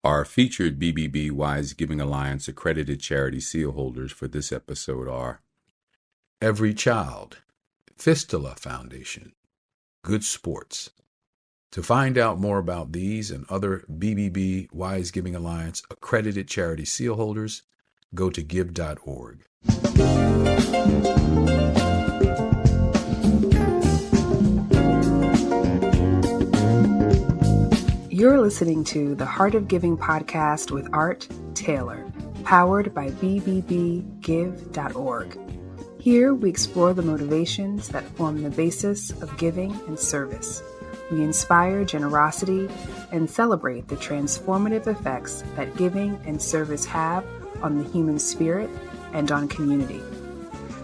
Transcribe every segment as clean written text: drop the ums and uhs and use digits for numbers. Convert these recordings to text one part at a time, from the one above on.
Our featured BBB Wise Giving Alliance accredited charity seal holders for this episode are Every Child, Fistula Foundation, Good Sports. To find out more about these and other BBB Wise Giving Alliance accredited charity seal holders, go to give.org. You're listening to the Heart of Giving podcast with Art Taylor, powered by bbbgive.org. Here we explore the motivations that form the basis of giving and service. We inspire generosity and celebrate the transformative effects that giving and service have on the human spirit and on community.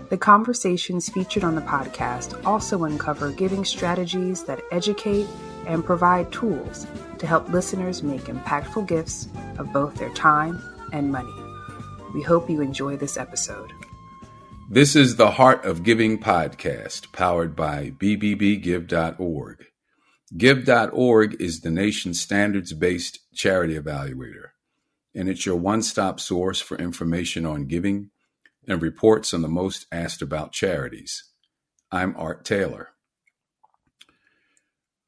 The conversations featured on the podcast also uncover giving strategies that educate and provide tools to help listeners make impactful gifts of both their time and money. We hope you enjoy this episode. This is the Heart of Giving podcast, powered by bbbgive.org. Give.org is the nation's standards-based charity evaluator, and it's your one-stop source for information on giving and reports on the most asked about charities. I'm Art Taylor.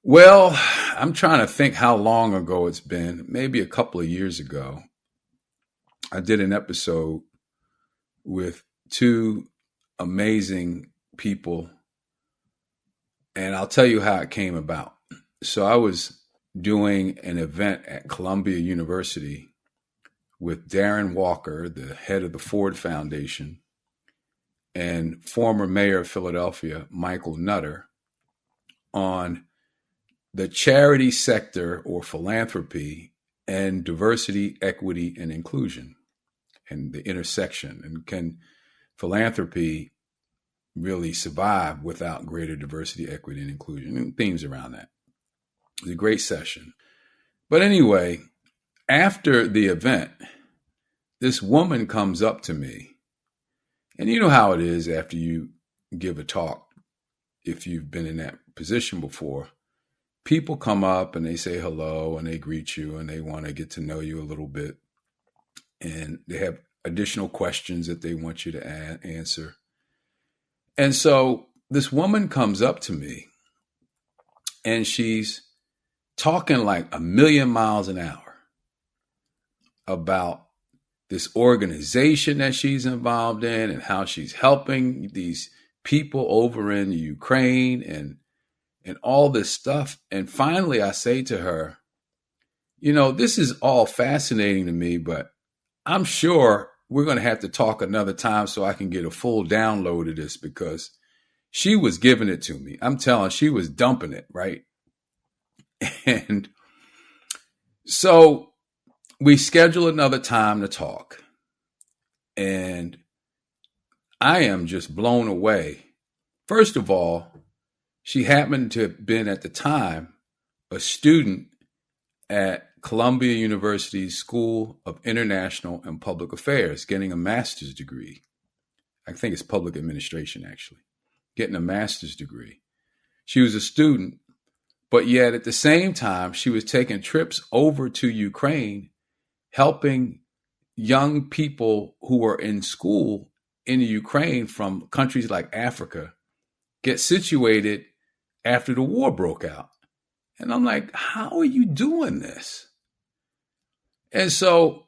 Well, I'm trying to think how long ago it's been, maybe a couple of years ago. I did an episode with two amazing people, and I'll tell you how it came about. So I was doing an event at Columbia University with Darren Walker, the head of the Ford Foundation, and former mayor of Philadelphia, Michael Nutter, on the charity sector or philanthropy and diversity, equity, and inclusion and the intersection. And can philanthropy really survive without greater diversity, equity, and inclusion? And themes around that. It was a great session. But anyway, after the event, this woman comes up to me. And you know how it is after you give a talk, if you've been in that position before. People come up and they say hello and they greet you and they want to get to know you a little bit. And they have additional questions that they want you to answer. And so this woman comes up to me and she's talking like 1,000,000 miles an hour about this organization that she's involved in and how she's helping these people over in Ukraine and all this stuff. And finally, I say to her, you know, this is all fascinating to me, but I'm sure we're going to have to talk another time so I can get a full download of this, because she was giving it to me. I'm telling, she was dumping it, right? And so we schedule another time to talk. And I am just blown away. First of all, she happened to have been at the time a student at Columbia University's School of International and Public Affairs, getting a master's degree. I think it's public administration, actually, getting a master's degree. She was a student, but yet at the same time, she was taking trips over to Ukraine, helping young people who were in school in the Ukraine from countries like Africa get situated after the war broke out. And I'm like, how are you doing this? And so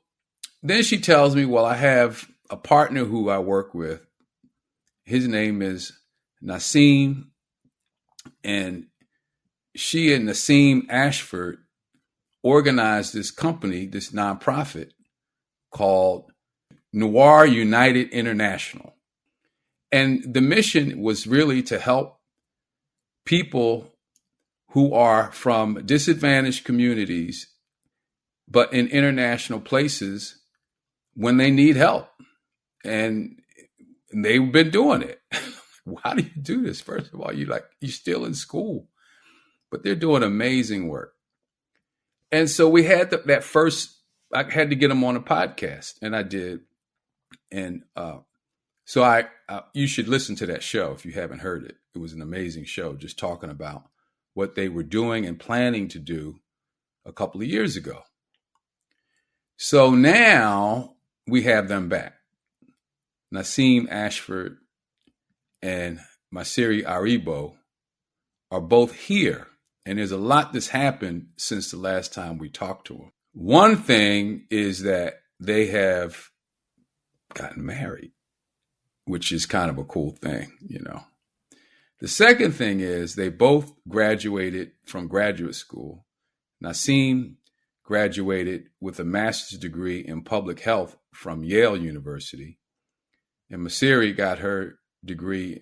then she tells me, well, I have a partner who I work with. His name is Nassim, and she and Nassim Ashford organized this company, this nonprofit called NoirUnited International. And the mission was really to help people who are from disadvantaged communities, but in international places when they need help. And they've been doing it. How do you do this? First of all, you're still in school, but they're doing amazing work. And so we had that first, I had to get them on a podcast, and I did. And so you should listen to that show if you haven't heard it. It was an amazing show, just talking about what they were doing and planning to do a couple of years ago. So now we have them back. Nassim Ashford and Macire Aribot are both here. And there's a lot that's happened since the last time we talked to them. One thing is that they have gotten married, which is kind of a cool thing, you know. The second thing is they both graduated from graduate school. Nassim graduated with a master's degree in public health from Yale University, and Macire got her degree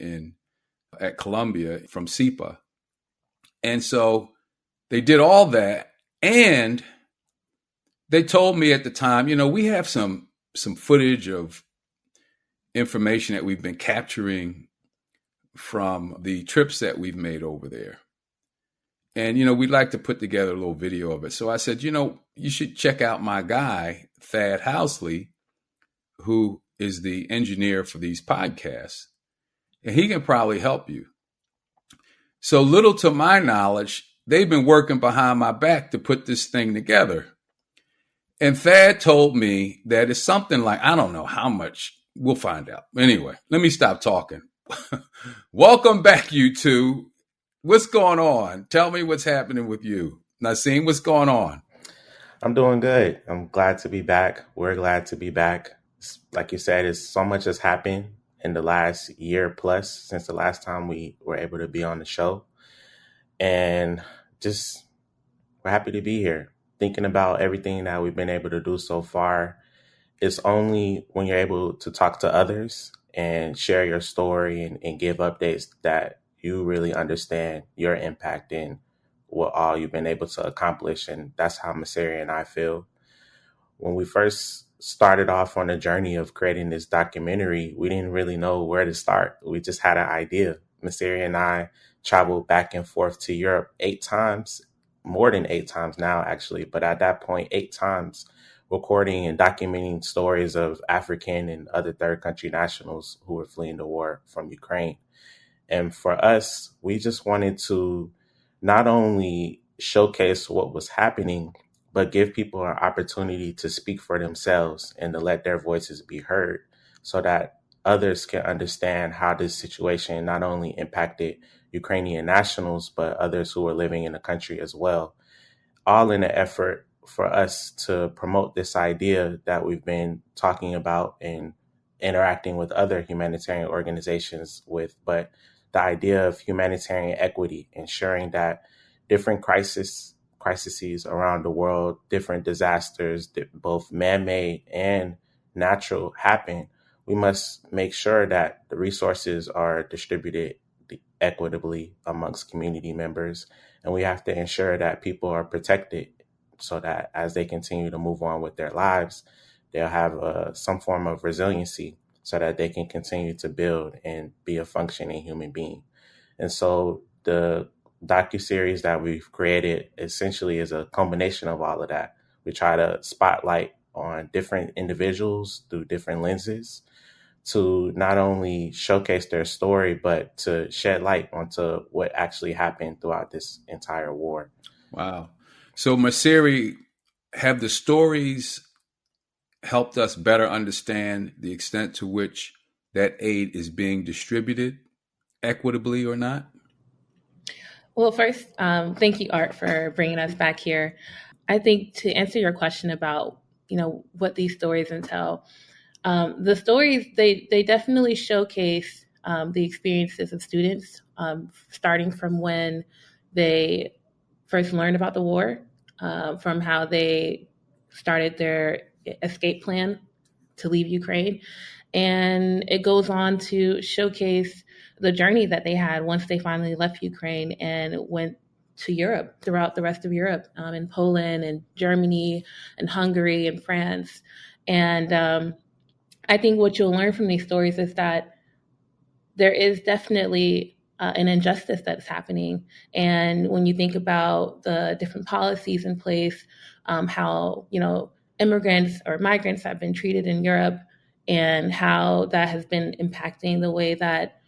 at Columbia from SIPA. And so they did all that, and they told me at the time, you know, we have some footage of information that we've been capturing from the trips that we've made over there. And, you know, we'd like to put together a little video of it. So I said, you know, you should check out my guy, Thad Housley, who is the engineer for these podcasts, and he can probably help you. So little to my knowledge, they've been working behind my back to put this thing together. And Thad told me that it's something like, I don't know how much, we'll find out. Anyway, let me stop talking. Welcome back, you two. What's going on? Tell me what's happening with you. Nassim, what's going on? I'm doing good. I'm glad to be back. We're glad to be back. Like you said, so much has happened in the last year plus since the last time we were able to be on the show. And just, we're happy to be here. Thinking about everything that we've been able to do so far. It's only when you're able to talk to others and share your story and give updates that you really understand your impact and what all you've been able to accomplish. And that's how Macire and I feel. When we first started off on the journey of creating this documentary, we didn't really know where to start. We just had an idea. Macire and I traveled back and forth to Europe 8 times, more than 8 times now, actually. But at that point, 8 times, recording and documenting stories of African and other third country nationals who were fleeing the war from Ukraine. And for us, we just wanted to not only showcase what was happening, but give people an opportunity to speak for themselves and to let their voices be heard so that others can understand how this situation not only impacted Ukrainian nationals, but others who are living in the country as well. All in an effort for us to promote this idea that we've been talking about and interacting with other humanitarian organizations with, but the idea of humanitarian equity, ensuring that different crises around the world, different disasters, both man-made and natural happen. We must make sure that the resources are distributed equitably amongst community members. And we have to ensure that people are protected so that as they continue to move on with their lives, they'll have some form of resiliency so that they can continue to build and be a functioning human being. And so the docu-series that we've created essentially is a combination of all of that. We try to spotlight on different individuals through different lenses to not only showcase their story, but to shed light onto what actually happened throughout this entire war. Wow. So Macire, have the stories helped us better understand the extent to which that aid is being distributed equitably or not? Well, first, thank you, Art, for bringing us back here. I think to answer your question about, what these stories entail, the stories, they definitely showcase the experiences of students, starting from when they first learned about the war, from how they started their escape plan to leave Ukraine. And it goes on to showcase the journey that they had once they finally left Ukraine and went to Europe, throughout the rest of Europe, in Poland and Germany and Hungary and France. And I think what you'll learn from these stories is that there is definitely an injustice that's happening. And when you think about the different policies in place, how, immigrants or migrants have been treated in Europe and how that has been impacting the way that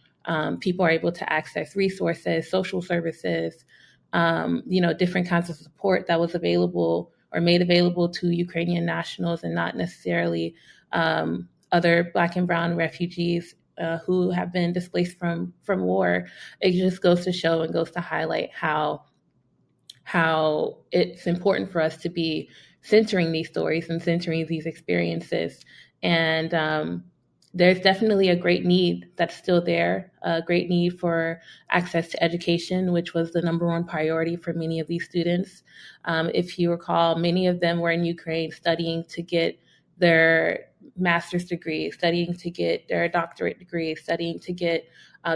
people are able to access resources, social services, different kinds of support that was available or made available to Ukrainian nationals and not necessarily other Black and brown refugees who have been displaced from war. It just goes to show and goes to highlight how it's important for us to be centering these stories and centering these experiences. And there's definitely a great need that's still there, a great need for access to education, which was the number one priority for many of these students. If you recall, many of them were in Ukraine studying to get their master's degree, studying to get their doctorate degree, studying to get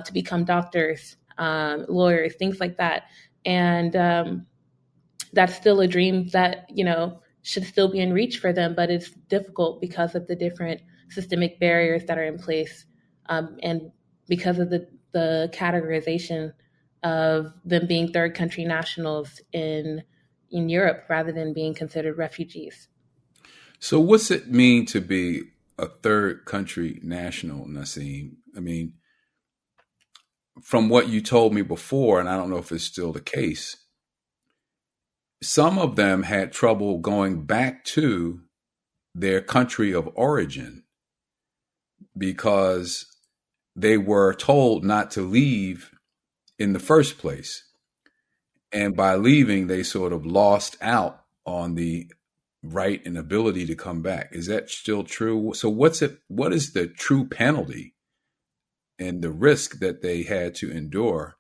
to become doctors, lawyers, things like that. And that's still a dream that, should still be in reach for them, but it's difficult because of the different systemic barriers that are in place, and because of the categorization of them being third country nationals in Europe rather than being considered refugees. So what's it mean to be a third country national, Nassim? I mean, from what you told me before, and I don't know if it's still the case, some of them had trouble going back to their country of origin because they were told not to leave in the first place. And by leaving, they sort of lost out on the right and ability to come back. Is that still true? So what is the true penalty and the risk that they had to endure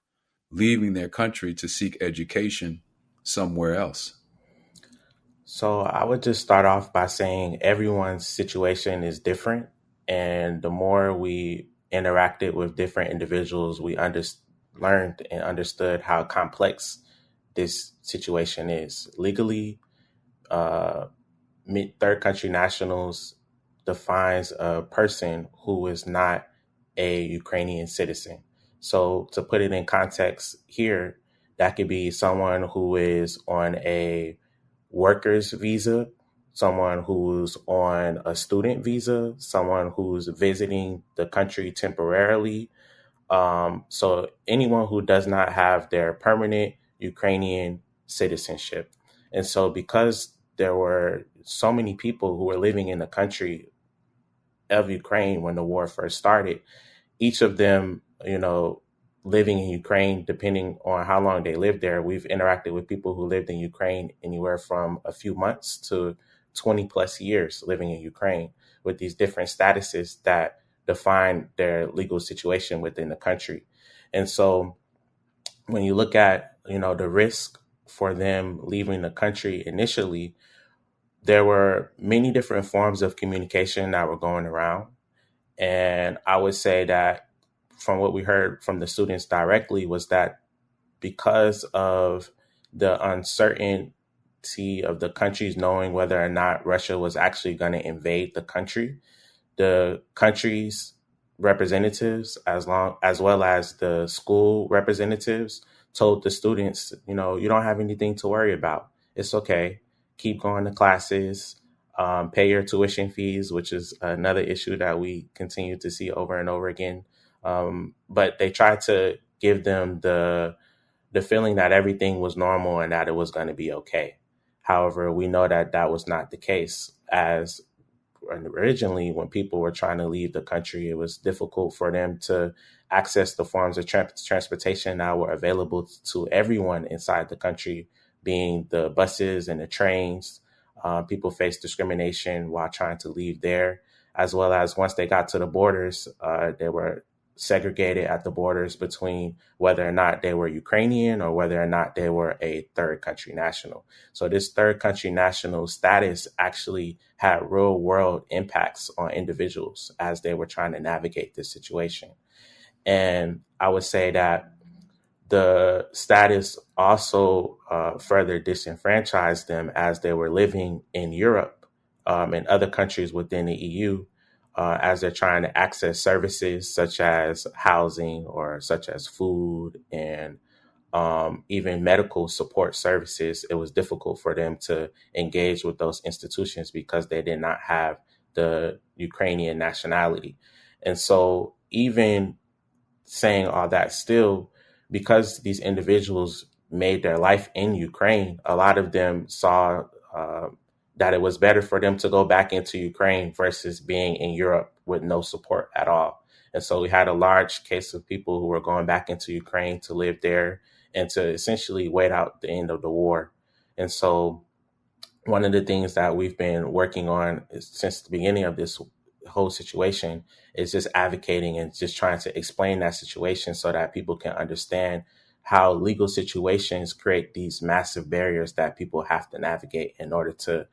leaving their country to seek education somewhere else? So I would just start off by saying everyone's situation is different. And the more we interacted with different individuals, we learned and understood how complex this situation is. Legally, third country nationals defines a person who is not a Ukrainian citizen. So to put it in context here, that could be someone who is on a worker's visa, someone who's on a student visa, someone who's visiting the country temporarily. So anyone who does not have their permanent Ukrainian citizenship. And so because there were so many people who were living in the country of Ukraine when the war first started, each of them, living in Ukraine, depending on how long they lived there, we've interacted with people who lived in Ukraine anywhere from a few months to 20 plus years living in Ukraine with these different statuses that define their legal situation within the country. And so when you look at, the risk for them leaving the country initially, there were many different forms of communication that were going around. And I would say that from what we heard from the students directly was that because of the uncertainty of the countries knowing whether or not Russia was actually going to invade the country, the country's representatives, as well as the school representatives, told the students, you don't have anything to worry about. It's okay. Keep going to classes. Pay your tuition fees, which is another issue that we continue to see over and over again. But they tried to give them the feeling that everything was normal and that it was going to be okay. However, we know that that was not the case, as originally when people were trying to leave the country, it was difficult for them to access the forms of transportation that were available to everyone inside the country, being the buses and the trains. People faced discrimination while trying to leave there, as well as once they got to the borders, they were segregated at the borders between whether or not they were Ukrainian or whether or not they were a third country national. So this third country national status actually had real world impacts on individuals as they were trying to navigate this situation. And I would say that the status also further disenfranchised them as they were living in Europe and other countries within the EU, as they're trying to access services such as housing or such as food and even medical support services. It was difficult for them to engage with those institutions because they did not have the Ukrainian nationality. And so even saying all that, still, because these individuals made their life in Ukraine, a lot of them saw that it was better for them to go back into Ukraine versus being in Europe with no support at all. And so we had a large case of people who were going back into Ukraine to live there and to essentially wait out the end of the war. And so one of the things that we've been working on since the beginning of this whole situation is just advocating and just trying to explain that situation so that people can understand how legal situations create these massive barriers that people have to navigate in order to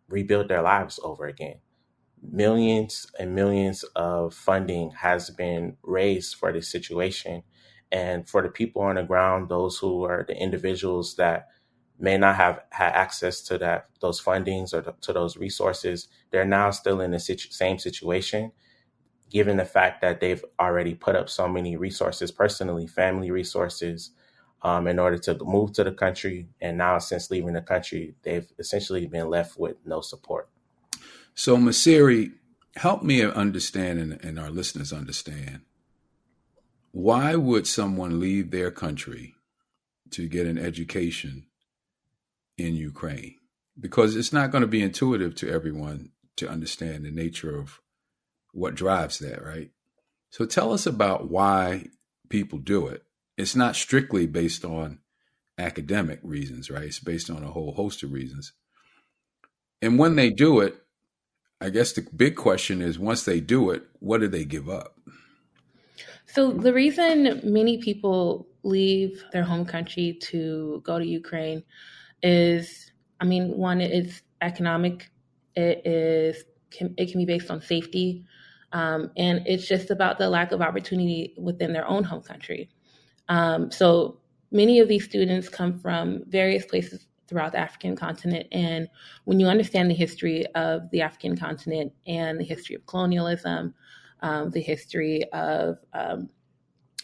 rebuild their lives over again. Millions and millions of funding has been raised for this situation. And for the people on the ground, those who are the individuals that may not have had access to those fundings or to those resources, they're now still in the same situation, given the fact that they've already put up so many resources personally, family resources, in order to move to the country. And now since leaving the country, they've essentially been left with no support. So Macire, help me understand and our listeners understand, why would someone leave their country to get an education in Ukraine? Because it's not going to be intuitive to everyone to understand the nature of what drives that, right? So tell us about why people do it. It's not strictly based on academic reasons, right? It's based on a whole host of reasons. And when they do it, I guess the big question is, once they do it, what do they give up? So the reason many people leave their home country to go to Ukraine is, one, it's economic. It can be based on safety. And it's just about the lack of opportunity within their own home country. So many of these students come from various places throughout the African continent. And when you understand the history of the African continent and the history of colonialism, the history of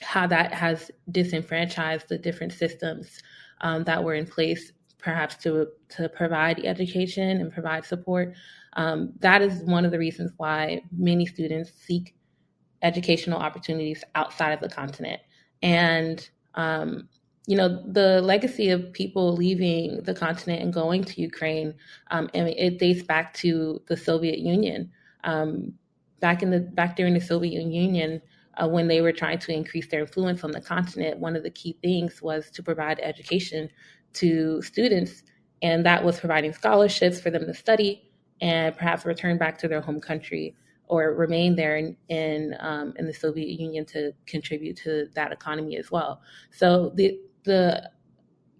how that has disenfranchised the different systems that were in place, perhaps to provide education and provide support, that is one of the reasons why many students seek educational opportunities outside of the continent. And, the legacy of people leaving the continent and going to Ukraine, it dates back to the Soviet Union. Back during the Soviet Union, when they were trying to increase their influence on the continent, one of the key things was to provide education to students, and that was providing scholarships for them to study and perhaps return back to their home country or remain there in the Soviet Union to contribute to that economy as well. So the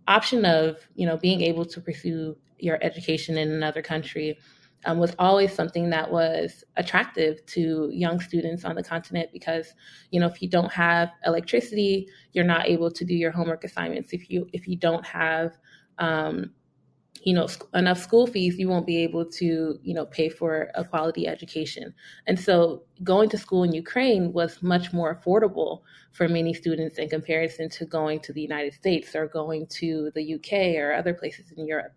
option of being able to pursue your education in another country was always something that was attractive to young students on the continent because if you don't have electricity, you're not able to do your homework assignments. If you don't have enough school fees, you won't be able to, pay for a quality education. And so going to school in Ukraine was much more affordable for many students in comparison to going to the United States or going to the UK or other places in Europe.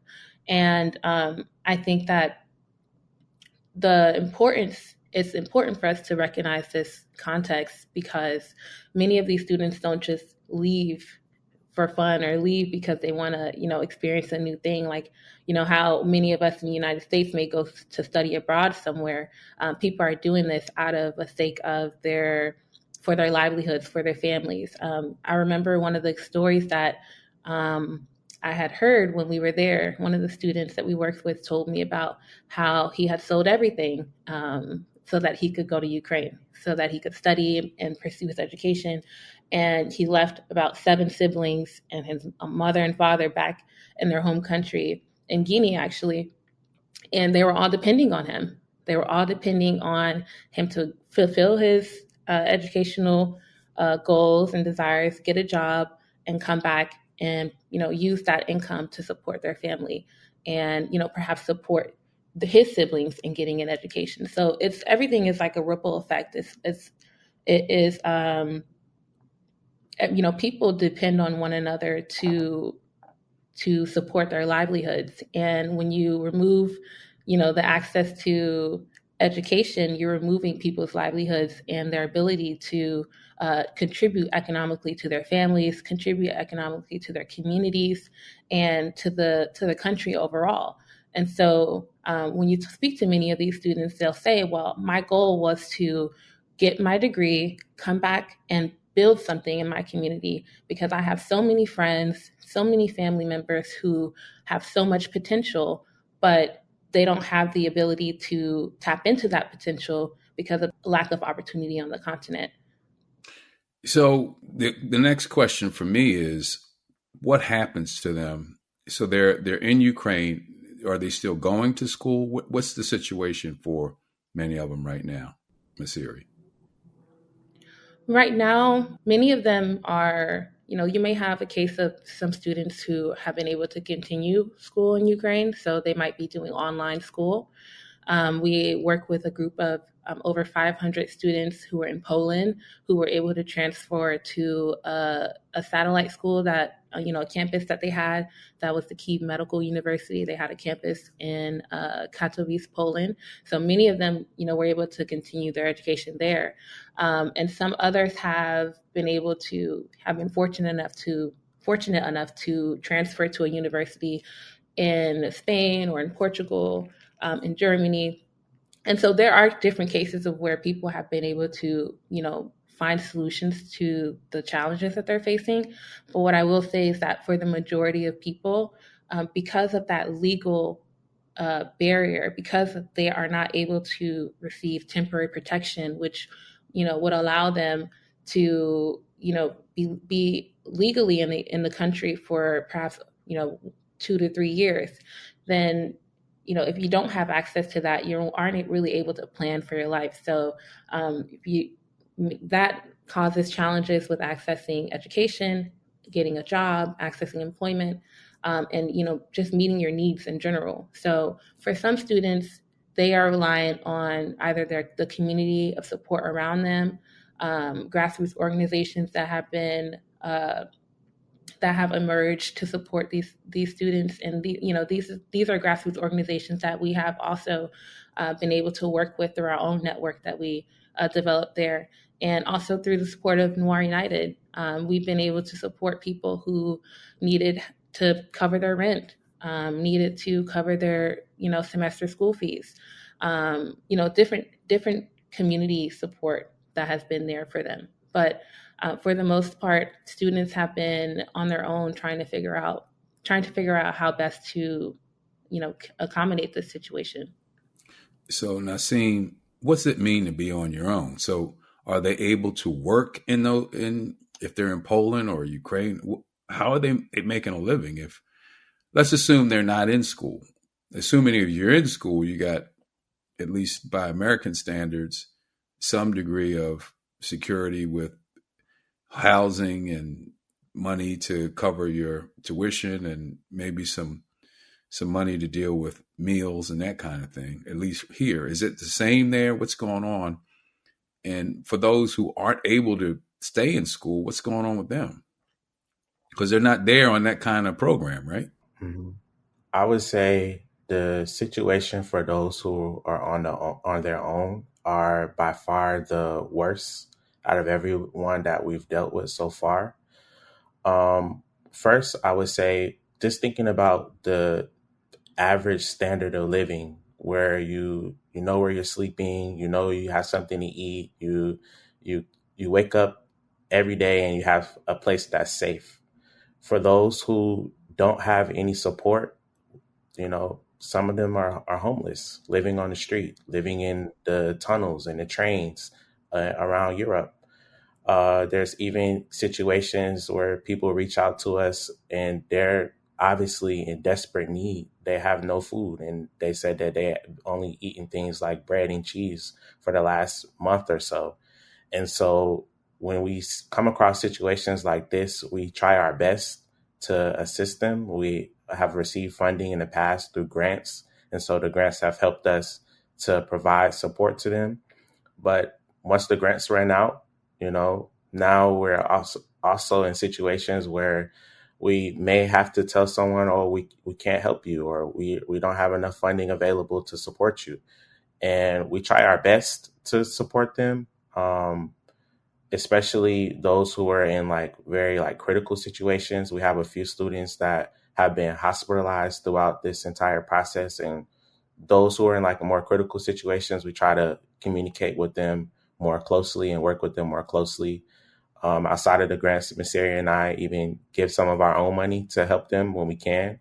And I think that it's important for us to recognize this context because many of these students don't just leave for fun or leave because they want to, experience a new thing. Like, how many of us in the United States may go to study abroad somewhere. People are doing this out of a sake of for their livelihoods, for their families. I remember one of the stories that I had heard when we were there. One of the students that we worked with told me about how he had sold everything so that he could go to Ukraine, so that he could study and pursue his education. And he left about 7 siblings and his mother and father back in their home country in Guinea, actually. And they were all depending on him. They were all depending on him to fulfill his educational goals and desires, get a job, and come back and, use that income to support their family and, perhaps support his siblings in getting an education. So everything is like a ripple effect. People depend on one another to support their livelihoods. And when you remove, the access to education, you're removing people's livelihoods and their ability to contribute economically to their families, contribute economically to their communities, and to the country overall. And so when you speak to many of these students, they'll say, well, my goal was to get my degree, come back and build something in my community because I have so many friends, so many family members who have so much potential, but they don't have the ability to tap into that potential because of lack of opportunity on the continent. So the next question for me is, what happens to them? So they're in Ukraine. Are they still going to school? What's the situation for many of them right now, Macire? Right now, many of them are, you may have a case of some students who have been able to continue school in Ukraine, so they might be doing online school. We work with a group of over 500 students who were in Poland who were able to transfer to a satellite school that, a campus that they had that was the Kyiv Medical University. They had a campus in Katowice, Poland. So many of them, were able to continue their education there. And some others have been fortunate enough to transfer to a university in Spain or in Portugal, in Germany. And so there are different cases of where people have been able to, find solutions to the challenges that they're facing. But what I will say is that for the majority of people, because of that legal barrier, because they are not able to receive temporary protection, which, would allow them to, be legally in the country for perhaps, 2 to 3 years, then if you don't have access to that, you aren't really able to plan for your life. So that causes challenges with accessing education, getting a job, accessing employment, and just meeting your needs in general. So for some students, they are reliant on either the community of support around them, grassroots organizations that have been that have emerged to support these students, and these are grassroots organizations that we have also been able to work with through our own network that we developed there, and also through the support of NoirUnited. We've been able to support people who needed to cover their rent, needed to cover their semester school fees, different community support that has been there for them, but. For the most part, students have been on their own trying to figure out how best to, accommodate this situation. So Nassim, what's it mean to be on your own? So are they able to work if they're in Poland or Ukraine? How are they making a living? If let's assume they're not in school. Assuming if you're in school, you got, at least by American standards, some degree of security with housing and money to cover your tuition and maybe some money to deal with meals and that kind of thing. At least here, is it the same there? What's going on? And for those who aren't able to stay in school, what's going on with them? Because they're not there on that kind of program, right? Mm-hmm. I would say the situation for those who are on their own are by far the worst out of everyone that we've dealt with so far. First, I would say just thinking about the average standard of living, where you know where you're sleeping, you have something to eat, you wake up every day and you have a place that's safe. For those who don't have any support, some of them are homeless, living on the street, living in the tunnels and the trains around Europe. There's even situations where people reach out to us and they're obviously in desperate need. They have no food, and they said that they only eaten things like bread and cheese for the last month or so. And so when we come across situations like this, we try our best to assist them. We have received funding in the past through grants. And so the grants have helped us to provide support to them. But once the grants ran out, now we're also in situations where we may have to tell someone, oh, we can't help you, or we don't have enough funding available to support you. And we try our best to support them, especially those who are in very critical situations. We have a few students that have been hospitalized throughout this entire process. And those who are in like more critical situations, we try to communicate with them more closely and work with them more closely. Outside of the grants, Macire and I even give some of our own money to help them when we can.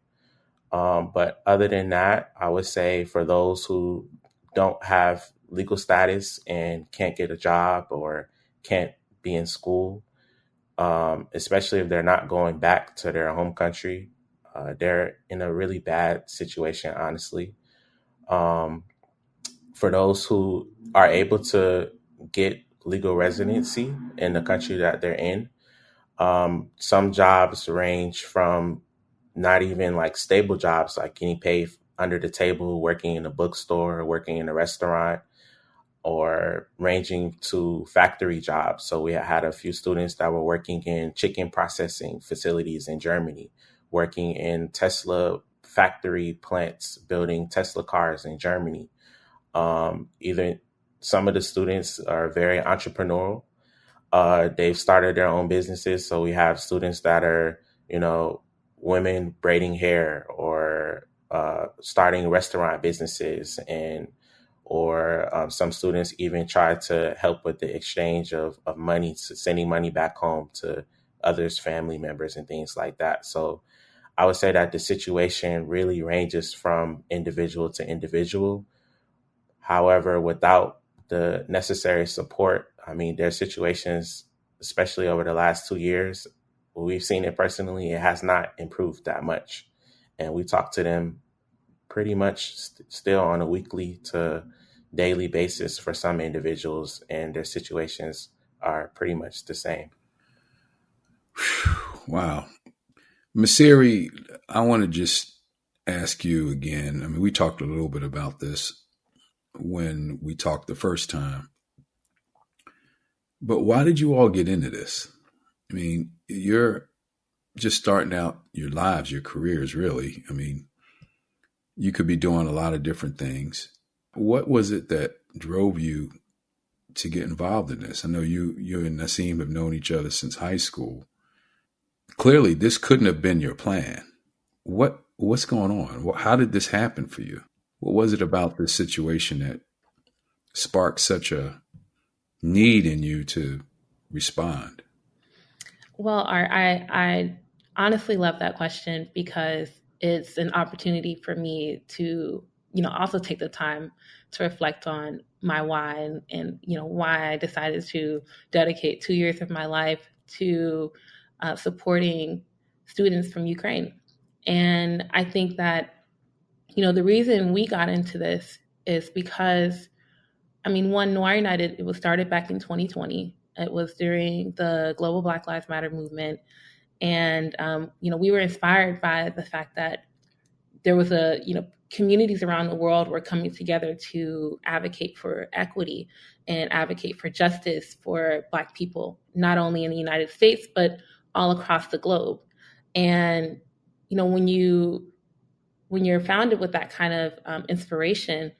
But other than that, I would say for those who don't have legal status and can't get a job or can't be in school, especially if they're not going back to their home country, they're in a really bad situation, honestly. For those who are able to get legal residency in the country that they're in, some jobs range from not even like stable jobs, like getting paid under the table, working in a bookstore, working in a restaurant, or ranging to factory jobs. So we had a few students that were working in chicken processing facilities in Germany, working in Tesla factory plants, building Tesla cars in Germany. Even some of the students are very entrepreneurial. They've started their own businesses. So we have students that are, women braiding hair or starting restaurant businesses, or some students even try to help with the exchange of money, sending money back home to others, family members, and things like that. So I would say that the situation really ranges from individual to individual. However, without the necessary support, I mean, there are situations, especially over the last 2 years, where we've seen it personally, it has not improved that much. And we talk to them pretty much still on a weekly to daily basis for some individuals, and their situations are pretty much the same. Wow. Macire, I want to just ask you again. I mean, we talked a little bit about this when we talked the first time, but why did you all get into this? I mean, you're just starting out your lives, your careers, really. I mean, you could be doing a lot of different things. What was it that drove you to get involved in this? I know you and Nassim have known each other since high school. Clearly, this couldn't have been your plan. What's going on? How did this happen for you? What was it about this situation that sparked such a need in you to respond? Well, I honestly love that question because it's an opportunity for me to, also take the time to reflect on my why and why I decided to dedicate 2 years of my life to supporting students from Ukraine. And I think that, the reason we got into this is because, one, NoirUnited, it was started back in 2020. It was during the global Black Lives Matter movement. And, we were inspired by the fact that there was communities around the world were coming together to advocate for equity and advocate for justice for Black people, not only in the United States, but all across the globe. And, when you're founded with that kind of inspiration,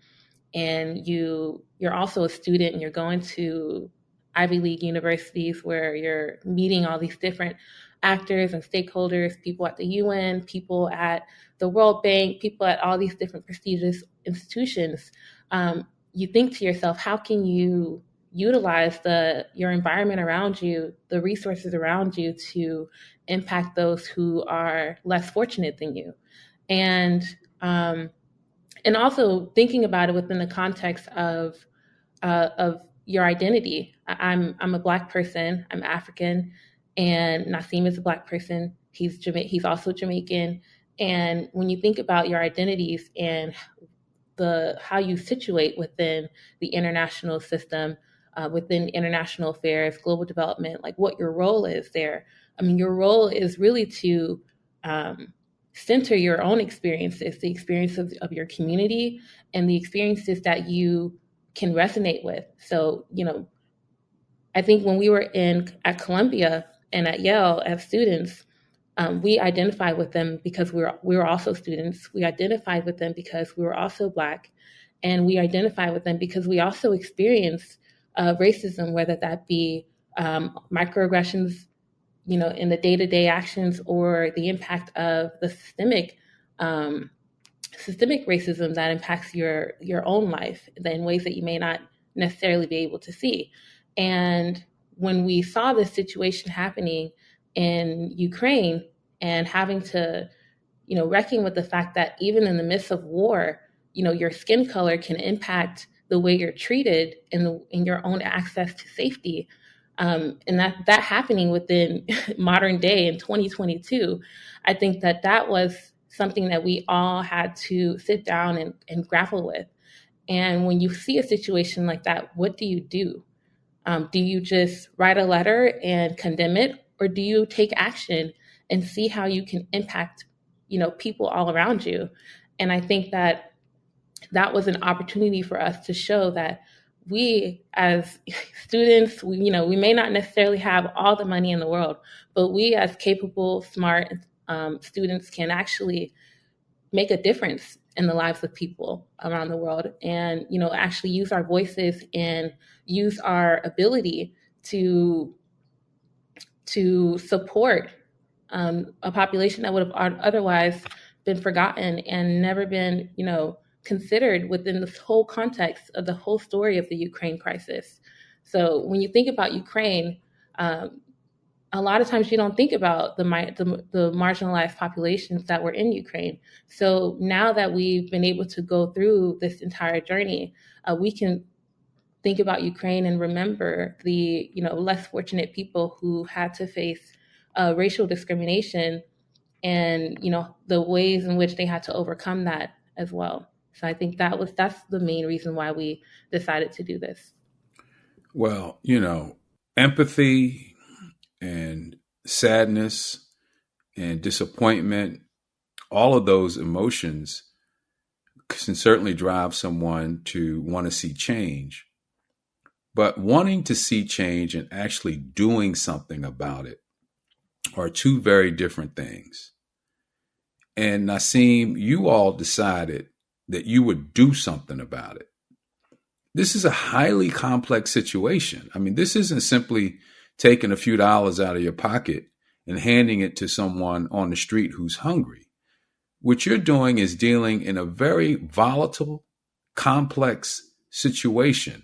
and you're also a student and you're going to Ivy League universities where you're meeting all these different actors and stakeholders, people at the UN, people at the World Bank, people at all these different prestigious institutions, you think to yourself, how can you utilize your environment around you, the resources around you, to impact those who are less fortunate than you? And also thinking about it within the context of your identity. I'm a Black person. I'm African, and Nassim is a Black person. He's also Jamaican. And when you think about your identities and how you situate within the international system, within international affairs, global development, like what your role is there. Your role is really to center your own experiences, the experiences of your community, and the experiences that you can resonate with. So, I think when we were at Columbia and at Yale as students, we identified with them because we were also students. We identified with them because we were also Black, and we identified with them because we also experienced racism, whether that be microaggressions in the day-to-day actions or the impact of the systemic racism that impacts your own life in ways that you may not necessarily be able to see. And when we saw this situation happening in Ukraine and having to, reckon with the fact that even in the midst of war, your skin color can impact the way you're treated in your own access to safety. And that happening within modern day in 2022, I think that was something that we all had to sit down and grapple with. And when you see a situation like that, what do you do? Do you just write a letter and condemn it, or do you take action and see how you can impact, people all around you? And I think that was an opportunity for us to show that we as students, we may not necessarily have all the money in the world, but we as capable, smart students can actually make a difference in the lives of people around the world, and actually use our voices and use our ability to support a population that would have otherwise been forgotten and never been considered within the whole context of the whole story of the Ukraine crisis. So when you think about Ukraine, a lot of times you don't think about the marginalized populations that were in Ukraine. So now that we've been able to go through this entire journey, we can think about Ukraine and remember the less fortunate people who had to face racial discrimination and the ways in which they had to overcome that as well. So I think that's the main reason why we decided to do this. Well, empathy and sadness and disappointment, all of those emotions can certainly drive someone to want to see change. But wanting to see change and actually doing something about it are two very different things. And Nassim, you all decided that you would do something about it. This is a highly complex situation. I mean, this isn't simply taking a few dollars out of your pocket and handing it to someone on the street who's hungry. What you're doing is dealing in a very volatile, complex situation,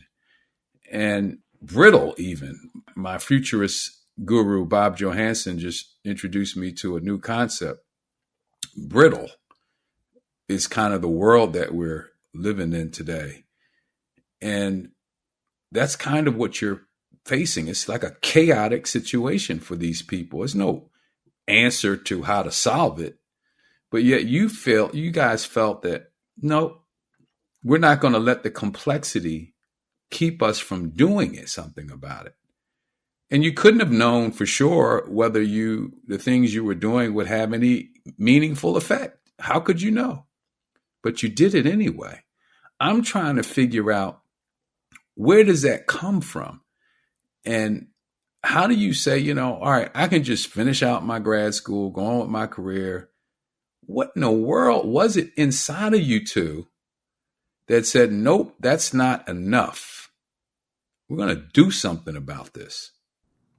and brittle even. My futurist guru, Bob Johansen, just introduced me to a new concept. Brittle is kind of the world that we're living in today. And that's kind of what you're facing. It's like a chaotic situation for these people. There's no answer to how to solve it. But yet you guys felt that, no, we're not going to let the complexity keep us from doing something about it. And you couldn't have known for sure whether the things you were doing would have any meaningful effect. How could you know? But you did it anyway. I'm trying to figure out, where does that come from? And how do you say, all right, I can just finish out my grad school, go on with my career. What in the world was it inside of you two that said, nope, that's not enough? We're going to do something about this.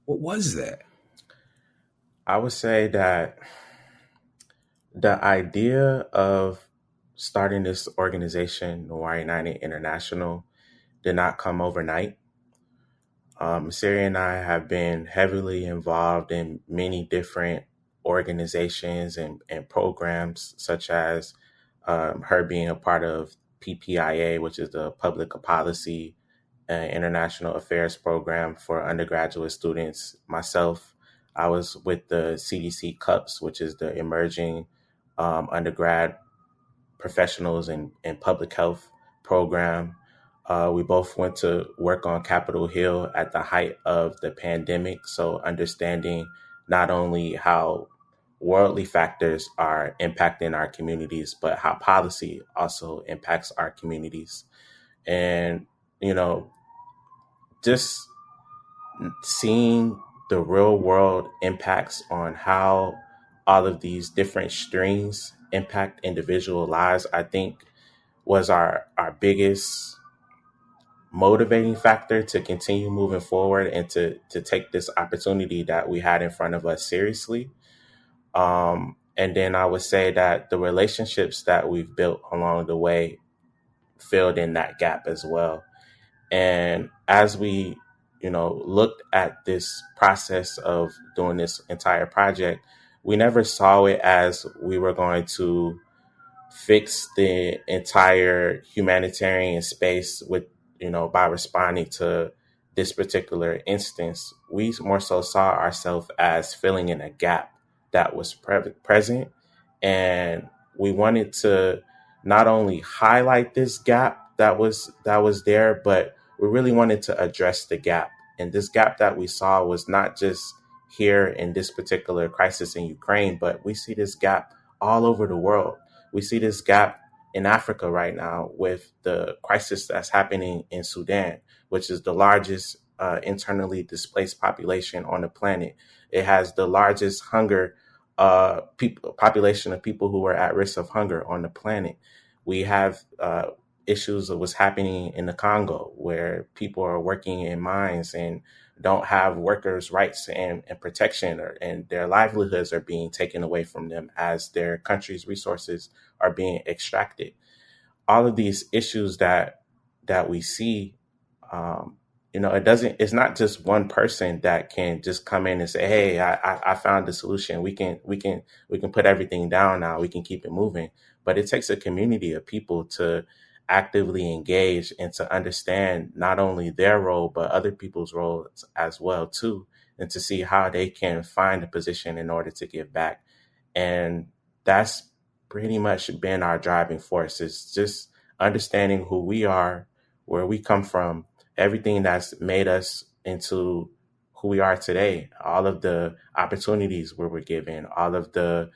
What was that? I would say that the idea of starting this organization, NoirUnited International, did not come overnight. Macire and I have been heavily involved in many different organizations and programs, such as her being a part of PPIA, which is the Public Policy International Affairs program for undergraduate students. Myself, I was with the CDC CUPS, which is the Emerging Undergrad Professionals in Public Health program. We both went to work on Capitol Hill at the height of the pandemic. So understanding not only how worldly factors are impacting our communities, but how policy also impacts our communities. And, just seeing the real world impacts on how all of these different strings impact individual lives, I think was our biggest motivating factor to continue moving forward and to take this opportunity that we had in front of us seriously. And then I would say that the relationships that we've built along the way filled in that gap as well. And as we, looked at this process of doing this entire project, we never saw it as we were going to fix the entire humanitarian space with, by responding to this particular instance. We more so saw ourselves as filling in a gap that was present. And we wanted to not only highlight this gap that was there, but we really wanted to address the gap. And this gap that we saw was not just here in this particular crisis in Ukraine, but we see this gap all over the world. We see this gap in Africa right now with the crisis that's happening in Sudan, which is the largest internally displaced population on the planet. It has the largest hunger population of people who are at risk of hunger on the planet. We have issues of what's happening in the Congo, where people are working in mines and don't have workers' rights and protection, and their livelihoods are being taken away from them as their country's resources are being extracted. All of these issues that we see, it's not just one person that can just come in and say, "Hey, I found the solution. We can put everything down now. We can keep it moving." But it takes a community of people to actively engage and to understand not only their role, but other people's roles as well too, and to see how they can find a position in order to give back. And that's pretty much been our driving force, is just understanding who we are, where we come from, everything that's made us into who we are today, all of the opportunities where we're given, all of the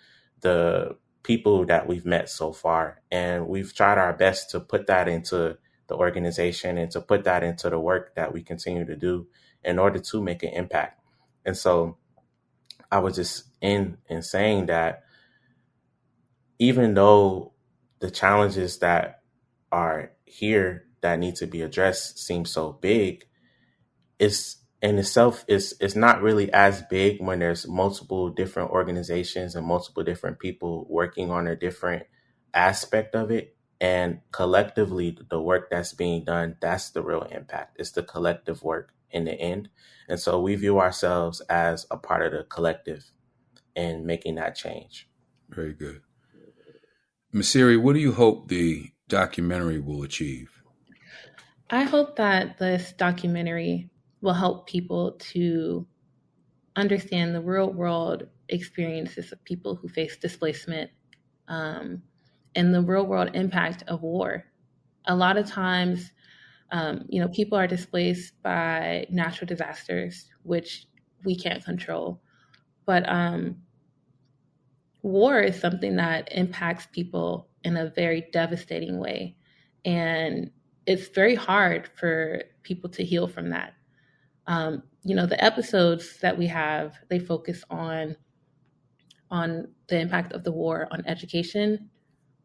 people that we've met so far. And we've tried our best to put that into the organization and to put that into the work that we continue to do in order to make an impact. And so I was just in saying that even though the challenges that are here that need to be addressed seem so big, it's in itself is not really as big when there's multiple different organizations and multiple different people working on a different aspect of it. And collectively, the work that's being done, that's the real impact. It's the collective work in the end. And so we view ourselves as a part of the collective in making that change. Very good. Macire, what do you hope the documentary will achieve? I hope that this documentary will help people to understand the real world experiences of people who face displacement, and the real world impact of war. A lot of times, people are displaced by natural disasters, which we can't control. But war is something that impacts people in a very devastating way. And it's very hard for people to heal from that. The episodes that we have, they focus on the impact of the war on education,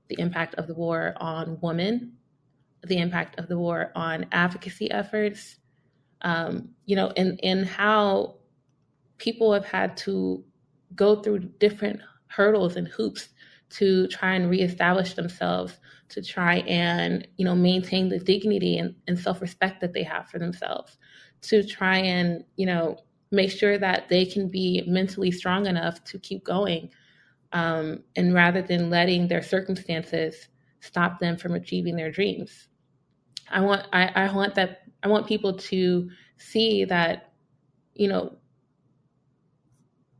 the impact of the war on women, the impact of the war on advocacy efforts, and how people have had to go through different hurdles and hoops to try and reestablish themselves, to try and, maintain the dignity and self-respect that they have for themselves, to try and, make sure that they can be mentally strong enough to keep going. And rather than letting their circumstances stop them from achieving their dreams. I want people to see that,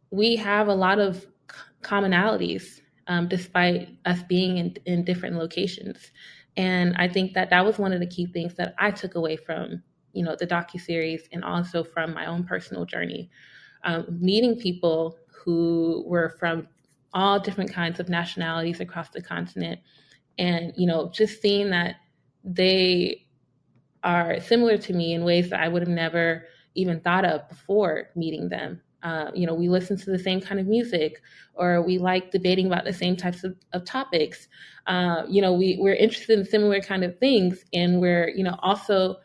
we have a lot of commonalities, despite us being in different locations. And I think that was one of the key things that I took away from, the docu-series, and also from my own personal journey. Meeting people who were from all different kinds of nationalities across the continent, and, just seeing that they are similar to me in ways that I would have never even thought of before meeting them. We listen to the same kind of music, or we like debating about the same types of topics. We're interested in similar kind of things, and we're, also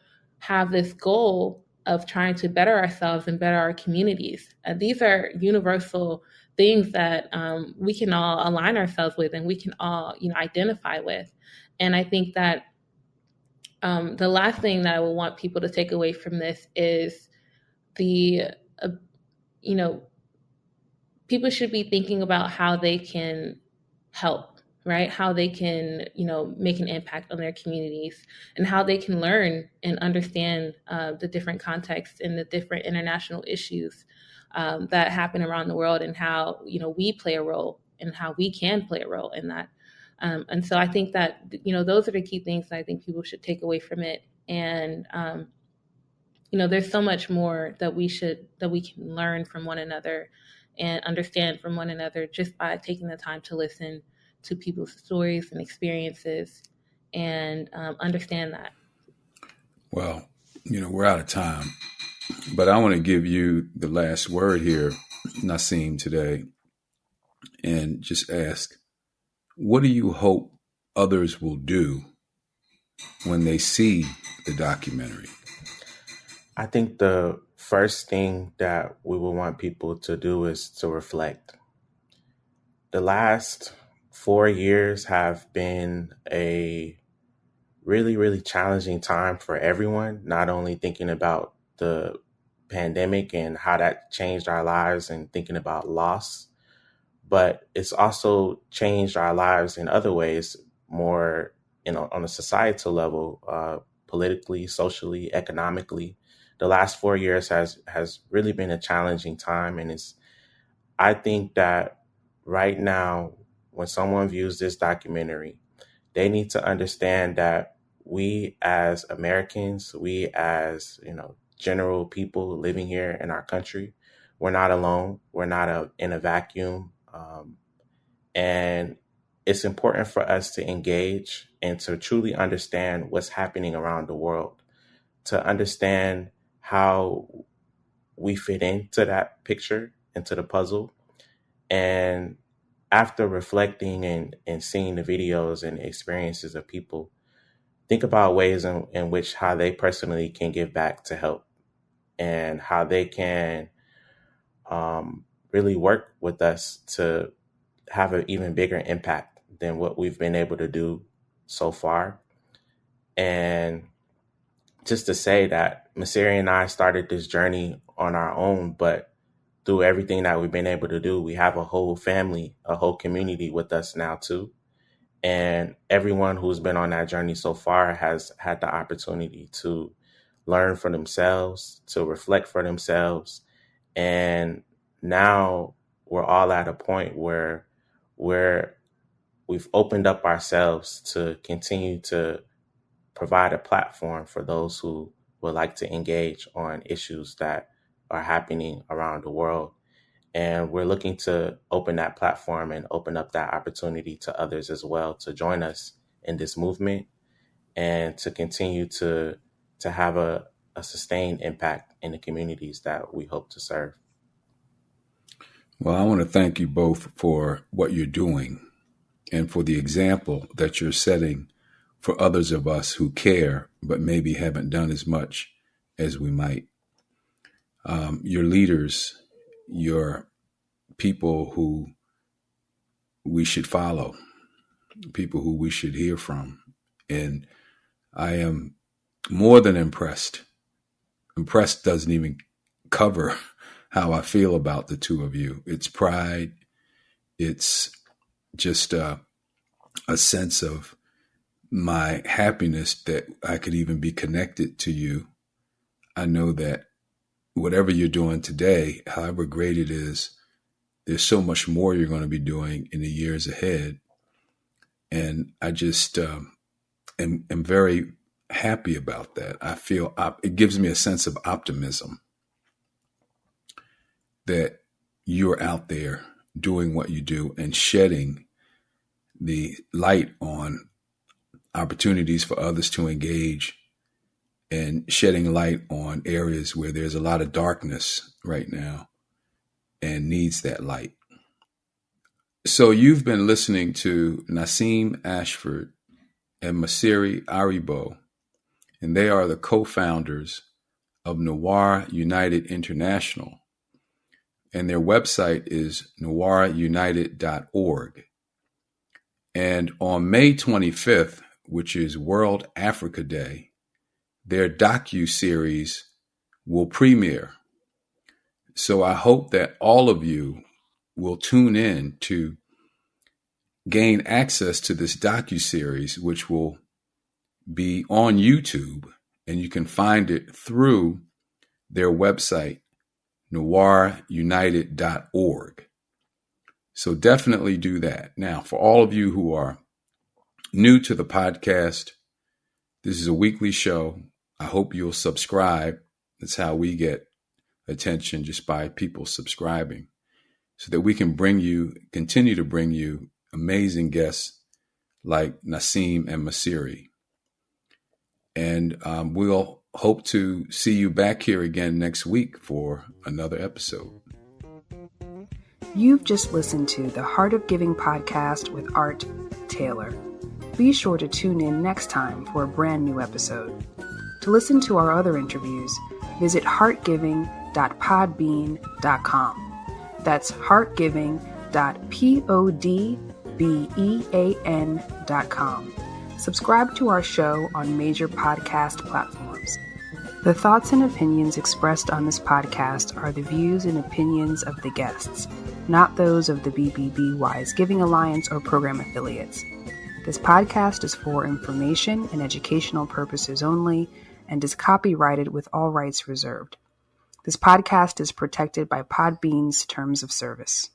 have this goal of trying to better ourselves and better our communities. These are universal things that we can all align ourselves with, and we can all, identify with. And I think that the last thing that I would want people to take away from this is the, you know, people should be thinking about how they can help, right? How they can, make an impact on their communities, and how they can learn and understand the different contexts and the different international issues that happen around the world, and how, we play a role, and how we can play a role in that. And so I think that, those are the key things that I think people should take away from it. And, there's so much more that we can learn from one another and understand from one another, just by taking the time to listen to people's stories and experiences, and understand that. Well, we're out of time, but I want to give you the last word here, Nassim, today, and just ask, what do you hope others will do when they see the documentary? I think the first thing that we would want people to do is to reflect. The last 4 years have been a really, really challenging time for everyone, not only thinking about the pandemic and how that changed our lives and thinking about loss, but it's also changed our lives in other ways, more on a societal level, politically, socially, economically. The last 4 years has really been a challenging time, and I think that right now, when someone views this documentary, they need to understand that we as Americans, we as, general people living here in our country, we're not alone. We're not in a vacuum. And it's important for us to engage and to truly understand what's happening around the world, to understand how we fit into that picture, into the puzzle. And after reflecting and seeing the videos and experiences of people, think about ways in which how they personally can give back to help, and how they can really work with us to have an even bigger impact than what we've been able to do so far. And just to say that Macire and I started this journey on our own, but through everything that we've been able to do, we have a whole family, a whole community with us now too. And everyone who's been on that journey so far has had the opportunity to learn for themselves, to reflect for themselves. And now we're all at a point where we've opened up ourselves to continue to provide a platform for those who would like to engage on issues that are happening around the world. And we're looking to open that platform and open up that opportunity to others as well to join us in this movement, and to continue to have a sustained impact in the communities that we hope to serve. Well, I want to thank you both for what you're doing and for the example that you're setting for others of us who care, but maybe haven't done as much as we might. Your leaders, your people who we should follow, people who we should hear from. And I am more than impressed. Impressed doesn't even cover how I feel about the two of you. It's pride. It's just a sense of my happiness that I could even be connected to you. I know that whatever you're doing today, however great it is, there's so much more you're going to be doing in the years ahead. And I just am very happy about that. I feel it gives me a sense of optimism that you're out there doing what you do and shedding the light on opportunities for others to engage, and shedding light on areas where there's a lot of darkness right now and needs that light. So you've been listening to Nassim Ashford and Macire Aribot, and they are the co-founders of NoirUnited International. And their website is NoirUnited.org. And on May 25th, which is World Africa Day, their docu-series will premiere. So I hope that all of you will tune in to gain access to this docu-series, which will be on YouTube, and you can find it through their website, NoirUnited.org. So definitely do that. Now, for all of you who are new to the podcast, this is a weekly show. I hope you'll subscribe. That's how we get attention, just by people subscribing, so that we can continue to bring you amazing guests like Nassim and Macire. And we'll hope to see you back here again next week for another episode. You've just listened to the Heart of Giving podcast with Art Taylor. Be sure to tune in next time for a brand new episode. To listen to our other interviews, visit heartgiving.podbean.com. That's heartgiving.podbean.com. Subscribe to our show on major podcast platforms. The thoughts and opinions expressed on this podcast are the views and opinions of the guests, not those of the BBB Wise Giving Alliance or program affiliates. This podcast is for information and educational purposes only and is copyrighted with all rights reserved. This podcast is protected by Podbean's terms of service.